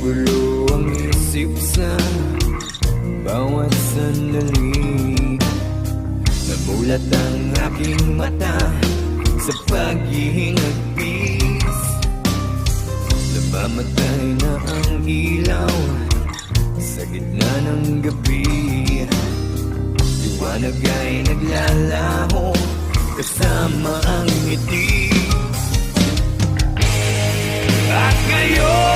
Gumugulo ang isip sa bawat sandali. Namulat ang aking mata sa paghihingagpis. Namamatay na ang ilaw sa gitna ng gabi. Liwanag ay naglalaho kasama ang ngiti. At ngayon